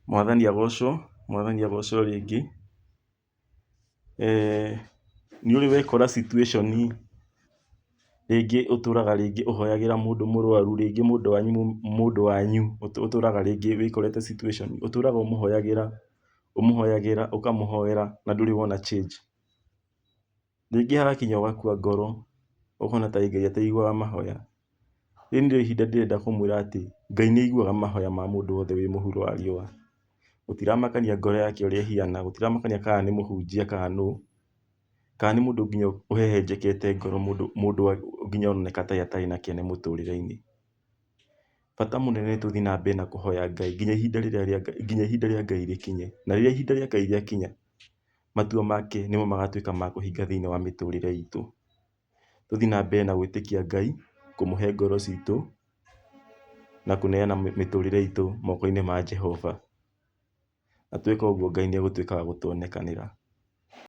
Mwathani agocwo rĩngĩ. Nĩ ũrĩ wekora situation rĩngĩ ũtũraga rĩngĩ ũhoyagĩra mũndũ mũrwaru, rĩngĩ mũndũ wanyu ũtũraga rĩngĩ wĩkorete situation ũtũraga ũmũhoyagĩra ũkamũhoera na ndũrĩ wona change. Rĩngĩ hagakinya ũgakua ngoro ũkona ta Ngai ataiguaga mahoya. Rĩrĩ nĩrĩo ihinda ndĩrenda kũmwĩra atĩ Ngai nĩ aiguaga mahoya ma mũndũ wothe wĩ mũhuro wa riũa. Gũtiramakania ngoro yake ũrĩa ĩhiana, gũtiramakania kana nĩ mũhunjia kana nũ, kana nĩ mũndũ nginya ũhehenjekete ngoro, mũndũ nginya aroneka ta atarĩ na kĩene mũtũrĩre-inĩ. Bata mũnene nĩ tũthiĩ na mbere na kũhoya Ngai nginya ihinda rĩa Ngai rĩkinye. Na rĩrĩa ihinda rĩa Ngai rĩakinya, matua make nĩmo magatuĩka ma kũhinga thĩinĩ wa mĩtũrĩre itũ. Tũthiĩ na mbere na gwĩtĩkia Ngai, kũmũhe ngoro citũ na kũneana mĩtũrĩre itũ moko-inĩ ma Jehova. Na tweka ũguo Ngai nĩ egũtuĩka wa gũtuonekanĩra.